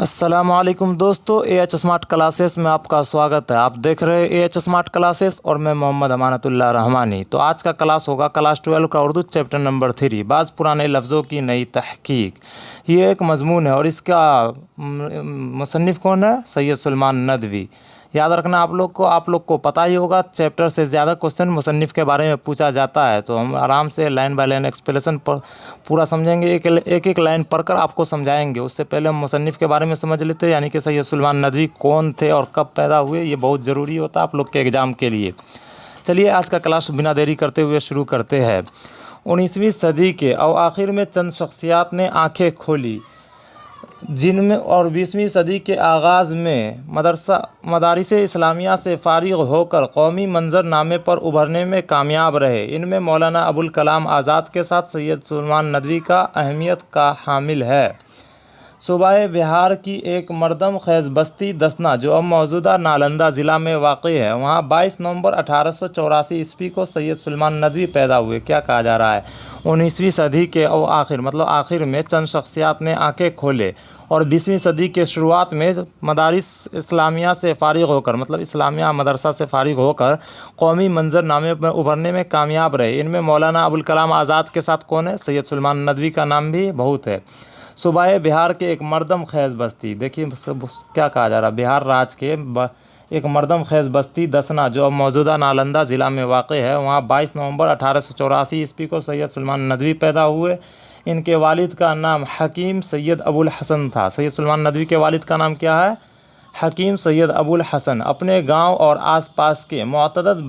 السلام علیکم دوستو، اے ایچ اسمارٹ کلاسز میں آپ کا سواگت ہے۔ آپ دیکھ رہے ہیں اے ایچ اسمارٹ کلاسز اور میں محمد امانت اللہ رحمانی۔ تو آج کا کلاس ہوگا کلاس 12 کا اردو چیپٹر نمبر 3، بعض پرانے لفظوں کی نئی تحقیق۔ یہ ایک مضمون ہے اور اس کا مصنف کون ہے؟ سید سلیمان ندوی۔ یاد رکھنا آپ لوگ کو پتہ ہی ہوگا، چیپٹر سے زیادہ کوسچن مصنف کے بارے میں پوچھا جاتا ہے، تو ہم آرام سے لائن بائی لائن ایکسپلیشن پر پورا سمجھیں گے، ایک لائن پڑھ کر آپ کو سمجھائیں گے۔ اس سے پہلے ہم مصنف کے بارے میں سمجھ لیتے ہیں، یعنی کہ سید سلیمان ندوی کون تھے اور کب پیدا ہوئے۔ یہ بہت ضروری ہوتا ہے آپ لوگ کے ایگزام کے لیے۔ چلیے آج کا کلاس بنا دیری کرتے ہوئے شروع کرتے ہیں۔ 19ویں صدی کے اواخر میں چند شخصیات نے آنکھیں کھولی، جن میں اور 20ویں صدی کے آغاز میں مدارس اسلامیہ سے فارغ ہو کر قومی منظر نامے پر ابھرنے میں کامیاب رہے۔ ان میں مولانا ابوالکلام آزاد کے ساتھ سید سلیمان ندوی کا اہمیت کا حامل ہے۔ صوبہ بہار کی ایک مردم خیز بستی دسنا، جو اب موجودہ نالندہ ضلع میں واقع ہے، وہاں 22 نومبر 1884 عیسوی کو سید سلیمان ندوی پیدا ہوئے۔ کیا کہا جا رہا ہے؟ 19ویں صدی کے آخر میں چند شخصیات نے آنکھیں کھولے اور 20ویں صدی کے شروعات میں مدارس اسلامیہ سے فارغ ہو کر اسلامیہ مدرسہ سے فارغ ہو کر قومی منظر نامے میں ابھرنے میں کامیاب رہے۔ ان میں مولانا ابوالکلام آزاد کے ساتھ کون ہے؟ سید سلیمان ندوی کا نام بھی بہت ہے۔ صوبہ بہار کے ایک مردم خیز بستی، دیکھیے کیا کہا جا رہا ہے، بہار راج کے ایک مردم خیز بستی دسنا، جو اب موجودہ نالندہ ضلع میں واقع ہے، وہاں 22 نومبر 1884 عیسوی کو سید سلیمان ندوی پیدا ہوئے۔ ان کے والد کا نام حکیم سید ابوالحسن تھا۔ سید سلیمان ندوی کے والد کا نام کیا ہے؟ حکیم سید ابوالحسن۔ اپنے گاؤں اور آس پاس کے متعدد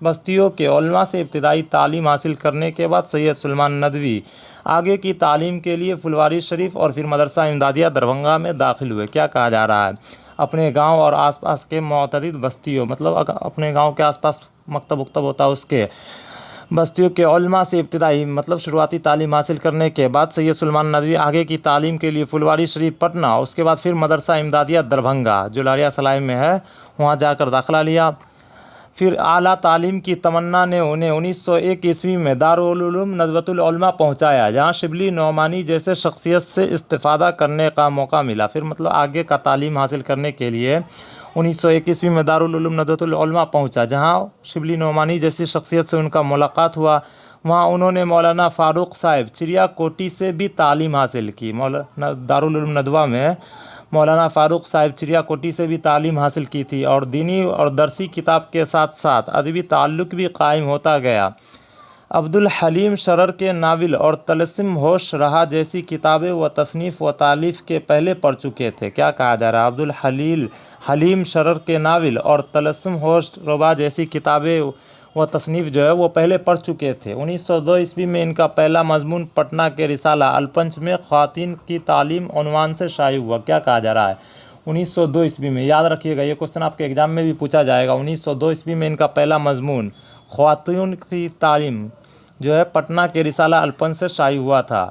بستیوں کے علماء سے ابتدائی تعلیم حاصل کرنے کے بعد سید سلیمان ندوی آگے کی تعلیم کے لیے پھلواری شریف اور پھر مدرسہ امدادیہ دربھنگہ میں داخل ہوئے۔ کیا کہا جا رہا ہے؟ اپنے گاؤں اور آس پاس کے متعدد بستیوں، اپنے گاؤں کے آس پاس مکتب ہوتا ہے، اس کے بستیوں کے علماء سے ابتدائی شروعاتی تعلیم حاصل کرنے کے بعد سید سلیمان ندوی آگے کی تعلیم کے لیے پھلواری شریف پٹنہ، اس کے بعد پھر مدرسہ امدادیہ دربھنگہ جو لاڑیا سلائی میں ہے، وہاں جا کر داخلہ لیا۔ پھر اعلیٰ تعلیم کی تمنا نے انہیں 1901 عیسوی میں دارالعلوم ندوۃ العلماء پہنچایا، جہاں شبلی نعمانی جیسے شخصیت سے استفادہ کرنے کا موقع ملا۔ پھر آگے کا تعلیم حاصل کرنے کے لیے 1901 عیسوی میں دارالعلوم ندوۃ العلماء پہنچا، جہاں شبلی نعمانی جیسی شخصیت سے ان کا ملاقات ہوا۔ وہاں انہوں نے مولانا فاروق صاحب چریا کوٹی سے بھی تعلیم حاصل کی۔ دارالعلوم ندوہ میں مولانا فاروق صاحب چریا کوٹی سے بھی تعلیم حاصل کی تھی، اور دینی اور درسی کتاب کے ساتھ ساتھ ادبی تعلق بھی قائم ہوتا گیا۔ عبدالحلیم شرر کے ناول اور طلسم ہوش رہا جیسی کتابیں وہ تصنیف و تالیف کے پہلے پڑھ چکے تھے۔ کیا کہا جا رہا ہے؟ عبدالحلیم شرر کے ناول اور طلسم ہوش رہا جیسی کتابیں وہ تصنیف جو ہے وہ پہلے پڑھ چکے تھے۔ 1902 عیسوی میں ان کا پہلا مضمون پٹنہ کے رسالہ الپنچ میں خواتین کی تعلیم عنوان سے شائع ہوا۔ کیا کہا جا رہا ہے؟ 1902 عیسوی میں، یاد رکھیے گا یہ کوسچن آپ کے ایگزام میں بھی پوچھا جائے گا۔ 1902 عیسوی میں ان کا پہلا مضمون خواتین کی تعلیم جو ہے پٹنہ کے رسالہ الپنچ سے شائع ہوا تھا۔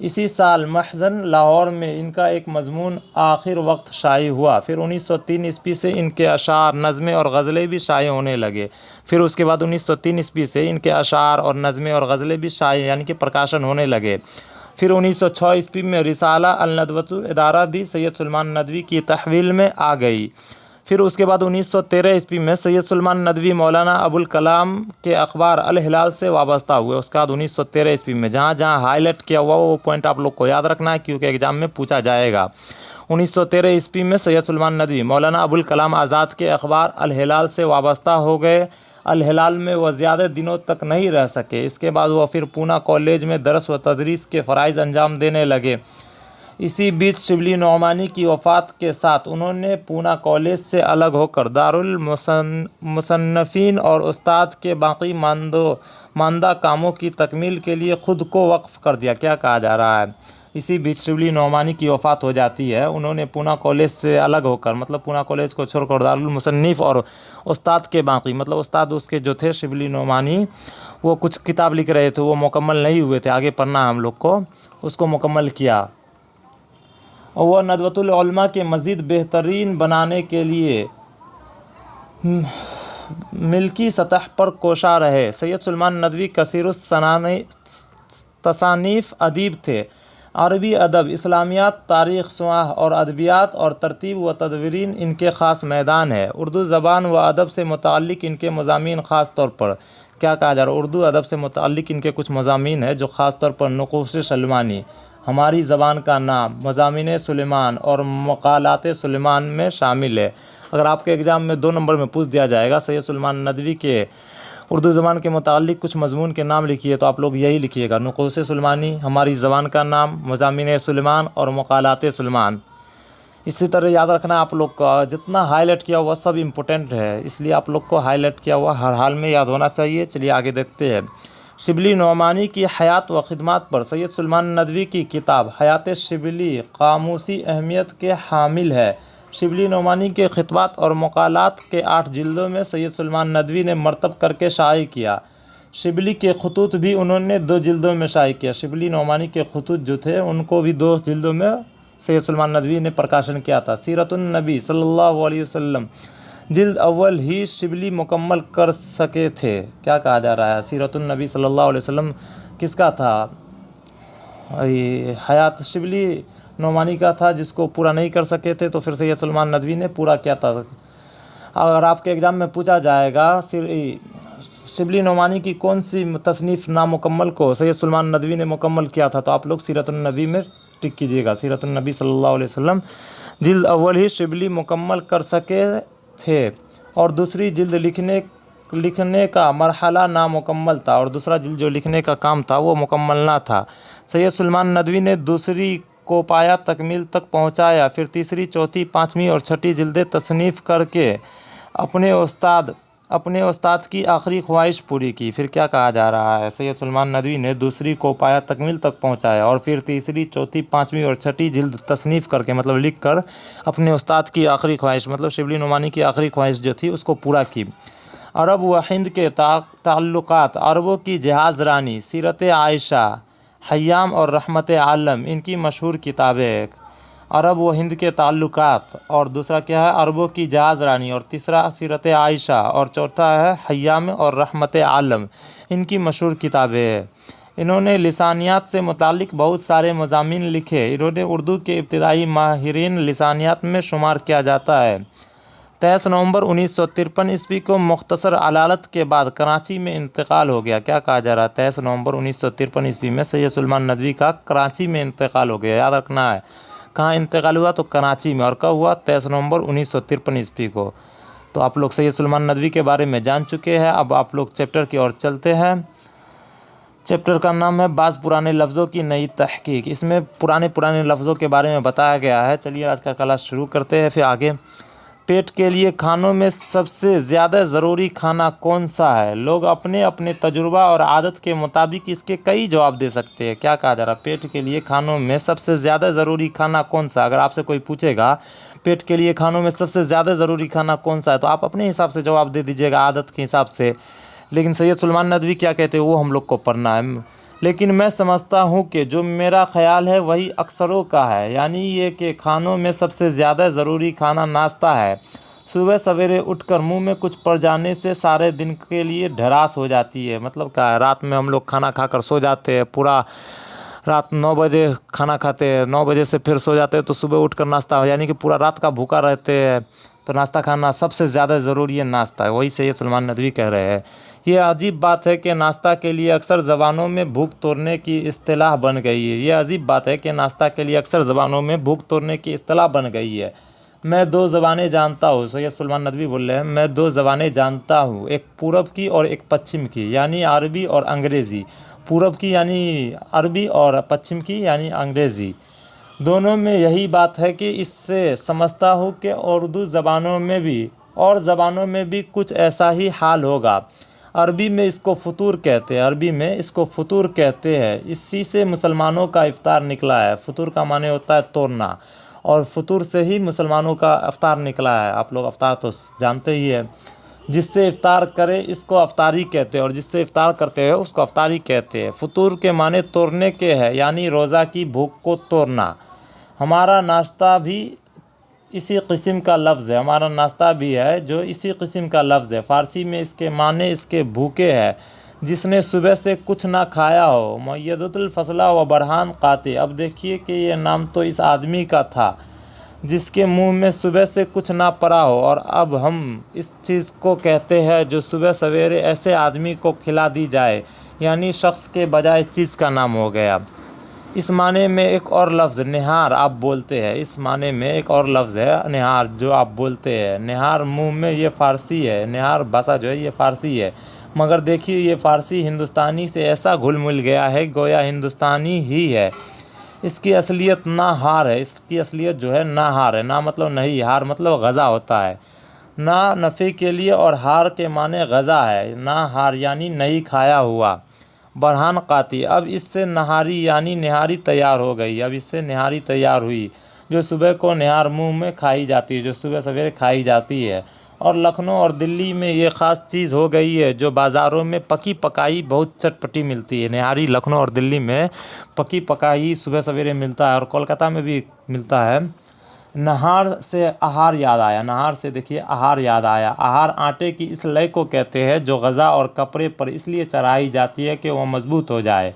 اسی سال مخزن لاہور میں ان کا ایک مضمون آخر وقت شائع ہوا۔ پھر 1903 عیسوی سے ان کے اشعار، نظمیں اور غزلیں بھی شائع ہونے لگے۔ پھر اس کے بعد 1903 عیسوی سے ان کے اشعار اور نظمیں اور غزلیں بھی شائع یعنی کہ پرکاشن ہونے لگے۔ پھر 1906 عیسوی میں رسالہ الندوۃ ادارہ بھی سید سلیمان ندوی کی تحویل میں آ گئی۔ پھر اس کے بعد 1913 عیسوی میں سید سلیمان ندوی مولانا ابوالکلام کے اخبار الہلال سے وابستہ ہوئے۔ اس کے بعد 1913 عیسوی میں جہاں ہائی لائٹ کیا ہوا وہ پوائنٹ آپ لوگ کو یاد رکھنا ہے، کیونکہ ایگزام میں پوچھا جائے گا۔ 1913 عیسوی میں سید سلیمان ندوی مولانا ابوالکلام آزاد کے اخبار الہلال سے وابستہ ہو گئے۔ الہلال میں وہ زیادہ دنوں تک نہیں رہ سکے، اس کے بعد وہ پھر پونہ کالج میں درس و تدریس کے فرائض انجام دینے لگے۔ اسی بیچ شبلی نعمانی کی وفات کے ساتھ انہوں نے پونہ کالج سے الگ ہو کر دارالمصنفین اور استاد کے باقی ماندہ کاموں کی تکمیل کے لیے خود کو وقف کر دیا۔ کیا کہا جا رہا ہے؟ اسی بیچ شبلی نعمانی کی وفات ہو جاتی ہے، انہوں نے پونہ کالج سے الگ ہو کر پونہ کالج کو چھوڑ کر دارالمصنف اور استاد کے باقی استاد اس کے جو تھے شبلی نعمانی، وہ کچھ کتاب لکھ رہے تھے، وہ مکمل نہیں ہوئے تھے، آگے پڑھنا ہم لوگ کو، اس کو مکمل کیا۔ وہ ندوۃ العلماء کے مزید بہترین بنانے کے لیے ملکی سطح پر کوشاں رہے۔ سید سلیمان ندوی کثیر التصانیف ادیب تھے۔ عربی ادب، اسلامیات، تاریخ سواہ اور ادبیات اور ترتیب و تدوین ان کے خاص میدان ہے۔ اردو زبان و ادب سے متعلق ان کے مضامین خاص طور پر کیا کہا جا رہا ہے؟ اردو ادب سے متعلق ان کے کچھ مضامین ہیں جو خاص طور پر نقوش سلیمانی، ہماری زبان کا نام، مضامین سلیمان اور مقالات سلیمان میں شامل ہے۔ اگر آپ کے ایگزام میں 2 نمبر میں پوچھ دیا جائے گا سید سلیمان ندوی کے اردو زبان کے متعلق کچھ مضمون کے نام لکھیے، تو آپ لوگ یہی لکھیے گا: نقوش سلیمانی، ہماری زبان کا نام، مضامین سلیمان اور مقالات سلیمان۔ اسی طرح یاد رکھنا آپ لوگ کا جتنا ہائی لائٹ کیا ہوا سب امپورٹنٹ ہے، اس لیے آپ لوگ کو ہائی لائٹ کیا ہوا ہر حال میں یاد ہونا چاہیے۔ چلیے آگے دیکھتے ہیں۔ شبلی نعمانی کی حیات و خدمات پر سید سلیمان ندوی کی کتاب حیات شبلی قاموسی اہمیت کے حامل ہے۔ شبلی نعمانی کے خطبات اور مقالات کے 8 جلدوں میں سید سلیمان ندوی نے مرتب کر کے شائع کیا۔ شبلی کے خطوط بھی انہوں نے 2 جلدوں میں شائع کیا۔ شبلی نعمانی کے خطوط جو تھے ان کو بھی 2 جلدوں میں سید سلیمان ندوی نے پرکاشن کیا تھا۔ سیرت النبی صلی اللہ علیہ وسلم جلد اول ہی شبلی مکمل کر سکے تھے۔ کیا کہا جا رہا ہے؟ سیرت النبی صلی اللہ علیہ وسلم کس کا تھا؟ حیات شبلی نعمانی کا تھا، جس کو پورا نہیں کر سکے تھے تو پھر سید سلیمان ندوی نے پورا کیا تھا۔ اگر آپ کے ایگزام میں پوچھا جائے گا شبلی نعمانی کی کون سی تصنیف نامکمل کو سید سلیمان ندوی نے مکمل کیا تھا، تو آپ لوگ سیرت النبی میں ٹک کیجیے گا۔ سیرت النبی صلی اللہ علیہ وسلم جلد اول ہی شبلی مکمل کر سکے تھے اور دوسری جلد لکھنے کا مرحلہ نامکمل تھا، اور دوسرا جلد جو لکھنے کا کام تھا وہ مکمل نہ تھا۔ سید سلیمان ندوی نے دوسری کو پایا تکمیل تک پہنچایا، پھر تیسری، چوتھی، 5ویں اور 6ٹھی جلدیں تصنیف کر کے اپنے استاد کی آخری خواہش پوری کی۔ پھر کیا کہا جا رہا ہے؟ سید سلیمان ندوی نے دوسری کو پایا تکمیل تک پہنچایا اور پھر تیسری، چوتھی، 5ویں اور 6ٹھی جلد تصنیف کر کے مطلب لکھ کر اپنے استاد کی آخری خواہش مطلب شبلی نعمانی کی آخری خواہش جو تھی اس کو پورا کی۔ عرب و ہند کے تعلقات، عربوں کی جہاز رانی، سیرت عائشہ، حیام اور رحمت عالم ان کی مشہور کتابیں۔ عرب و ہند کے تعلقات، اور دوسرا کیا ہے؟ عربوں کی جہاز رانی، اور تیسرا سیرت عائشہ، اور چوتھا ہے حیام اور رحمت عالم ان کی مشہور کتابیں۔ انہوں نے لسانیات سے متعلق بہت سارے مضامین لکھے۔ انہوں نے اردو کے ابتدائی ماہرین لسانیات میں شمار کیا جاتا ہے۔ 23 نومبر 1953 عیسوی کو مختصر علالت کے بعد کراچی میں انتقال ہو گیا۔ کیا کہا جا رہا ہے؟ 23 نومبر 1953 عیسوی میں سید سلیمان ندوی کا کراچی میں انتقال ہو گیا۔ یاد رکھنا ہے کہاں انتقال ہوا، تو کراچی میں، اور کب ہوا؟ 23 نومبر 1953 عیسوی کو۔ تو آپ لوگ سید سلیمان ندوی کے بارے میں جان چکے ہیں۔ اب آپ لوگ چیپٹر کی اور چلتے ہیں۔ چیپٹر کا نام ہے بعض پرانے لفظوں کی نئی تحقیق۔ اس میں پرانے لفظوں کے بارے میں بتایا گیا ہے۔ چلیے آج کا کلاس شروع کرتے ہیں۔ پھر آگے، پیٹ کے لیے کھانوں میں سب سے زیادہ ضروری کھانا کون سا ہے؟ لوگ اپنے تجربہ اور عادت کے مطابق اس کے کئی جواب دے سکتے ہیں۔ کیا کہا جا رہا ہے؟ پیٹ کے لیے کھانوں میں سب سے زیادہ ضروری کھانا کون سا؟ اگر آپ سے کوئی پوچھے گا پیٹ کے لیے کھانوں میں سب سے زیادہ ضروری کھانا کون سا ہے، تو آپ اپنے حساب سے جواب دے دیجیے گا، عادت کے حساب سے۔ لیکن سید سلیمان ندوی کیا کہتے ہیں وہ ہم لوگ کو پڑھنا ہے۔ لیکن میں سمجھتا ہوں کہ جو میرا خیال ہے وہی اکثروں کا ہے، یعنی یہ کہ کھانوں میں سب سے زیادہ ضروری کھانا ناشتہ ہے۔ صبح سویرے اٹھ کر منہ میں کچھ پڑ جانے سے سارے دن کے لیے ڈھراس ہو جاتی ہے۔ مطلب کیا ہے؟ رات میں ہم لوگ کھانا کھا کر سو جاتے ہیں، پورا رات 9 بجے کھانا کھاتے ہیں، 9 بجے سے پھر سو جاتے ہیں، تو صبح اٹھ کر ناشتہ، یعنی کہ پورا رات کا بھوکا رہتے ہیں، تو ناشتہ کھانا سب سے زیادہ ضروری ہے، ناشتہ ہے۔ وہی سید سلیمان ندوی کہہ رہے ہیں۔ یہ عجیب بات ہے کہ ناشتہ کے لیے اکثر زبانوں میں بھوک توڑنے کی اصطلاح بن گئی ہے۔ یہ عجیب بات ہے کہ ناشتہ کے لیے اکثر زبانوں میں بھوک توڑنے کی اصطلاح بن گئی ہے۔ میں 2 زبانیں جانتا ہوں، سید سلیمان ندوی بول رہے ہیں، میں 2 زبانیں جانتا ہوں، ایک پورب کی اور ایک پچھم کی، یعنی عربی اور انگریزی۔ پورب کی یعنی عربی اور پچھم کی یعنی انگریزی۔ دونوں میں یہی بات ہے کہ اس سے سمجھتا ہوں کہ اردو زبانوں میں بھی اور زبانوں میں بھی کچھ ایسا ہی حال ہوگا۔ عربی میں اس کو فطور کہتے ہیں، اسی سے مسلمانوں کا افطار نکلا ہے۔ فطور کا معنی ہوتا ہے توڑنا، اور فطور سے ہی مسلمانوں کا افطار نکلا ہے۔ آپ لوگ افطار تو جانتے ہی ہیں۔ جس سے افطار کرے اس کو افطاری کہتے ہیں، اور جس سے افطار کرتے ہیں اس کو افطاری کہتے ہیں۔ فطور کے معنی توڑنے کے ہے، یعنی روزہ کی بھوک کو توڑنا۔ ہمارا ناشتہ بھی اسی قسم کا لفظ ہے، جو اسی قسم کا لفظ ہے۔ فارسی میں اس کے معنی اس کے بھوکے ہے، جس نے صبح سے کچھ نہ کھایا ہو، میدۃ الفضلہ و برہان قاطع۔ اب دیکھیے کہ یہ نام تو اس آدمی کا تھا جس کے منہ میں صبح سے کچھ نہ پڑا ہو، اور اب ہم اس چیز کو کہتے ہیں جو صبح سویرے ایسے آدمی کو کھلا دی جائے، یعنی شخص کے بجائے چیز کا نام ہو گیا۔ اس معنی میں ایک اور لفظ نہار آپ بولتے ہیں، اس معنی میں ایک اور لفظ ہے نہار جو آپ بولتے ہیں۔ نہار منہ میں یہ فارسی ہے، نہار بھاشا جو ہے یہ فارسی ہے، مگر دیکھیے یہ فارسی ہندوستانی سے ایسا گھل مل گیا ہے گویا ہندوستانی ہی ہے۔ اس کی اصلیت ناہار ہے، اس کی اصلیت جو ہے ناہار ہے۔ نا مطلب نہیں، ہار مطلب غذا ہوتا ہے۔ نا نفی کے لیے اور ہار کے معنی غذا ہے، ناہار یعنی نہیں کھایا ہوا۔ برہان قاطع، اب اس سے نہاری یعنی نہاری تیار ہو گئی، اب اس سے نہاری تیار ہوئی جو صبح کو نہار منہ میں کھائی جاتی ہے، جو صبح سویرے کھائی جاتی ہے۔ اور لکھنؤ اور دلی میں یہ خاص چیز ہو گئی ہے جو بازاروں میں پکی پکائی بہت چٹپٹی ملتی ہے۔ نہاری لکھنؤ اور دلی میں پکی پکائی صبح سویرے ملتا ہے، اور کولکاتہ میں بھی ملتا ہے۔ نہار سے آہار یاد آیا، نہار سے دیکھیے آہار یاد آیا۔ آہار آٹے کی اس لے کو کہتے ہیں جو غذا اور کپڑے پر اس لیے چڑھائی جاتی ہے کہ وہ مضبوط ہو جائے۔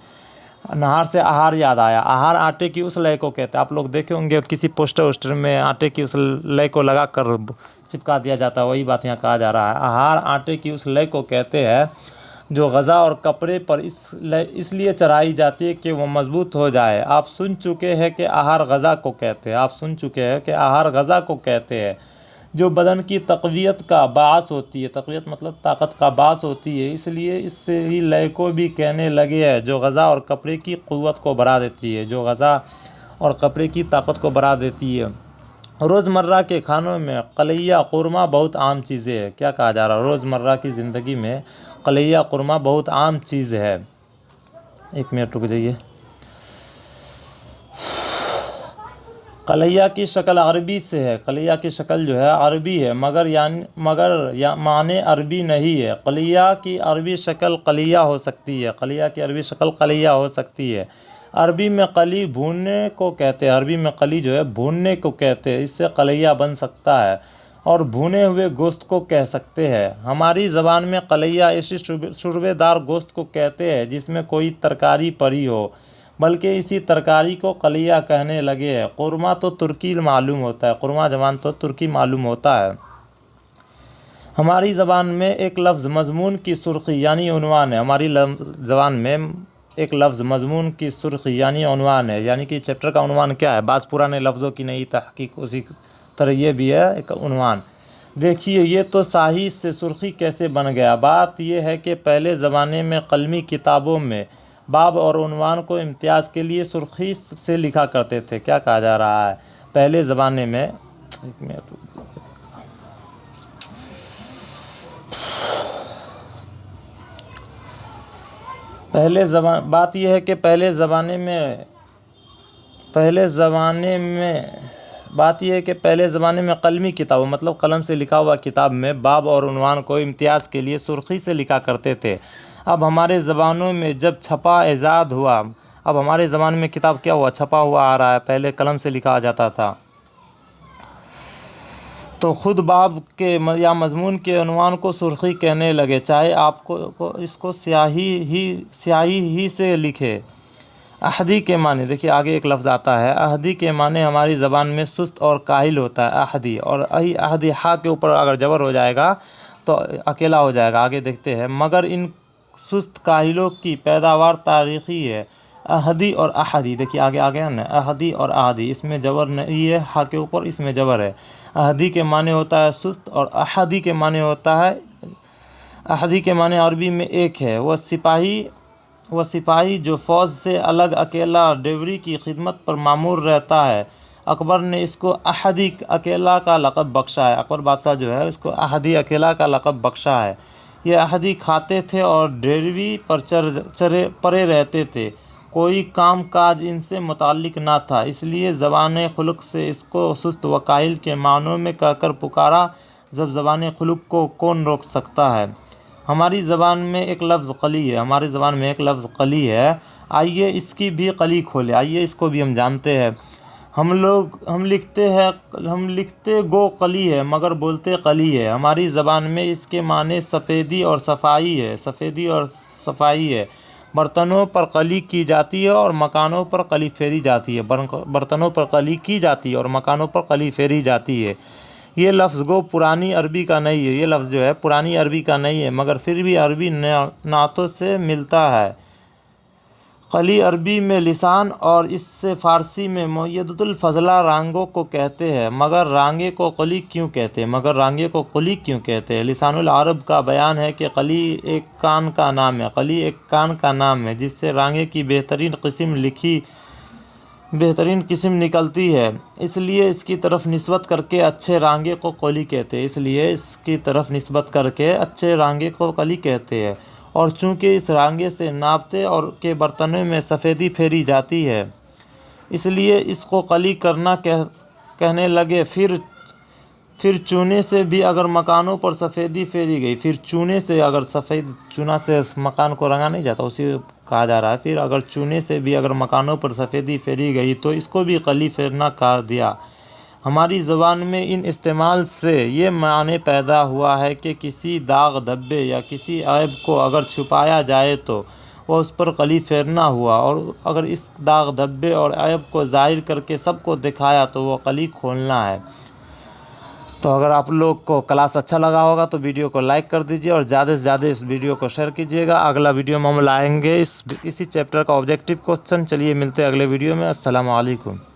نہار سے آہار یاد آیا، آہار آٹے کی اس لے کو کہتے ہیں۔ آپ لوگ دیکھے ہوں گے کسی پوسٹر ووسٹر میں آٹے کی اس لے کو لگا کر چپکا دیا جاتا ہے، وہی بات یہاں کہا جا رہا ہے۔ آہار آٹے کی اس لے کو کہتے ہیں جو غذا اور کپڑے پر اس لیے چڑھائی جاتی ہے کہ وہ مضبوط ہو جائے۔ آپ سن چکے ہیں کہ آہار غذا کو کہتے ہیں، آپ سن چکے ہیں کہ آہار غذا کو کہتے ہیں جو بدن کی تقویت کا باعث ہوتی ہے۔ تقویت مطلب طاقت کا باعث ہوتی ہے، اس لیے اس سے ہی لے کو بھی کہنے لگے ہیں جو غذا اور کپڑے کی قوت کو بڑھا دیتی ہے، جو غذا اور کپڑے کی طاقت کو بڑھا دیتی ہے۔ روزمرہ کے کھانوں میں قلیہ قورمہ بہت عام چیزیں ہے۔ کیا کہا جا رہا ہے؟ روزمرہ کی زندگی میں قلیہ قورمہ بہت عام چیز ہے۔ ایک منٹ رک جائیے۔ قلیہ کی شکل عربی سے ہے، قلیہ کی شکل جو ہے عربی ہے، مگر معنی عربی نہیں ہے۔ قلیہ کی عربی شکل قلیہ ہو سکتی ہے، قلیہ کی عربی شکل قلیہ ہو سکتی ہے۔ عربی میں قلی بھوننے کو کہتے ہیں، عربی میں قلی جو ہے بھوننے کو کہتے ہیں، اس سے قلیہ بن سکتا ہے، اور بھونے ہوئے گوشت کو کہہ سکتے ہیں۔ ہماری زبان میں قلیہ ایسی شوربے دار گوشت کو کہتے ہیں جس میں کوئی ترکاری پڑی ہو، بلکہ اسی ترکاری کو قلیہ کہنے لگے ہیں۔ قورمہ تو ترکی معلوم ہوتا ہے، قورمہ زبان تو ترکی معلوم ہوتا ہے۔ ہماری زبان میں ایک لفظ مضمون کی سرخی یعنی عنوان ہے، ہماری زبان میں ایک لفظ مضمون کی سرخی یعنی عنوان ہے، یعنی کہ چیپٹر کا عنوان کیا ہے؟ بعض پرانے لفظوں کی نئی تحقیق، اسی طرح یہ بھی ہے ایک عنوان۔ دیکھیے یہ تو سیاہی سے سرخی کیسے بن گیا۔ بات یہ ہے کہ پہلے زمانے میں قلمی کتابوں میں باب اور عنوان کو امتیاز کے لیے سرخی سے لکھا کرتے تھے۔ کیا کہا جا رہا ہے؟ پہلے زمانے میں بات یہ ہے کہ پہلے زمانے میں قلمی کتابوں مطلب قلم سے لکھا ہوا کتاب میں باب اور عنوان کو امتیاز کے لیے سرخی سے لکھا کرتے تھے۔ اب ہمارے زبانوں میں جب چھپا ایجاد ہوا، اب ہمارے زبان میں کتاب کیا ہوا؟ چھپا ہوا آ رہا ہے، پہلے قلم سے لکھا جاتا تھا۔ تو خود باب کے یا مضمون کے عنوان کو سرخی کہنے لگے، چاہے آپ کو اس کو سیاہی ہی سے لکھے۔ احدی کے معنی دیکھیے آگے ایک لفظ آتا ہے، احدی کے معنی ہماری زبان میں سست اور کاہل ہوتا ہے، احدی، اور احدی ہا کے اوپر اگر جبر ہو جائے گا تو اکیلا ہو جائے گا۔ آگے دیکھتے ہیں، مگر ان سست کاہلوں کی پیداوار تاریخی ہے۔ احدی اور احدی دیکھیے آگے ہے نا، احدی اور احدی، اس میں جبر نہیں ہے، ہا کے اوپر اس میں جبر ہے۔ احدی کے معنی ہوتا ہے سست، اور احدی کے معنی ہوتا ہے، احدی کے معنی عربی میں ایک ہے، وہ سپاہی جو فوج سے الگ اکیلا ڈیوری کی خدمت پر مامور رہتا ہے۔ اکبر نے اس کو احدی اکیلا کا لقب بخشا ہے، اکبر بادشاہ جو ہے اس کو احدی اکیلا کا لقب بخشا ہے۔ یہ احدی کھاتے تھے اور ڈیوری پر پڑے رہتے تھے، کوئی کام کاج ان سے متعلق نہ تھا، اس لیے زبان خلق سے اس کو سست و کاہل کے معنوں میں کہہ کر پکارا۔ جب زبان خلق کو کون روک سکتا ہے؟ ہماری زبان میں ایک لفظ قلی ہے، آئیے اس کی بھی قلی کھولے، آئیے اس کو بھی ہم جانتے ہیں۔ ہم لکھتے گو قلی ہے مگر بولتے قلی ہے۔ ہماری زبان میں اس کے معنی سفیدی اور صفائی ہے، سفیدی اور صفائی ہے۔ برتنوں پر قلی کی جاتی ہے اور مکانوں پر قلی پھیری جاتی ہے۔ برتنوں پر قلی کی جاتی ہے اور مکانوں پر قلی پھیری جاتی ہے۔ یہ لفظ گو پرانی عربی کا نہیں ہے، یہ لفظ جو ہے پرانی عربی کا نہیں ہے، مگر پھر بھی عربی نعتوں سے ملتا ہے۔ قلی عربی میں لسان اور اس سے فارسی میں معیدۃ الفضلہ رانگوں کو کہتے ہیں، مگر رانگے کو قلی کیوں کہتے ہیں؟ لسان العرب کا بیان ہے کہ قلی ایک کان کا نام ہے، جس سے رانگے کی بہترین قسم نکلتی ہے، اس لیے اس کی طرف نسبت کر کے اچھے رانگے کو قلی کہتے ہیں۔ اور چونکہ اس رانگے سے نابتے اور کے برتنوں میں سفیدی پھیری جاتی ہے، اس لیے اس کو قلی کرنا کہنے لگے۔ پھر چونے سے بھی اگر مکانوں پر سفیدی پھیری گئی، چونا سے مکان کو رنگا نہیں جاتا، اسی کہا جا رہا ہے، پھر اگر چونے سے بھی اگر مکانوں پر سفیدی پھیری گئی تو اس کو بھی قلی پھیرنا کہا دیا۔ ہماری زبان میں ان استعمال سے یہ معنی پیدا ہوا ہے کہ کسی داغ دھبے یا کسی عیب کو اگر چھپایا جائے تو وہ اس پر قلی پھیرنا ہوا، اور اگر اس داغ دھبے اور عیب کو ظاہر کر کے سب کو دکھایا تو وہ قلی کھولنا ہے۔ تو اگر آپ لوگ کو کلاس اچھا لگا ہوگا تو ویڈیو کو لائک کر دیجیے اور زیادہ سے زیادہ اس ویڈیو کو شیئر کیجیے گا۔ اگلا ویڈیو میں ہم لائیں گے اسی چیپٹر کا آبجیکٹیو کوسچن۔ چلیے ملتے ہیں اگلے ویڈیو میں۔ السلام علیکم۔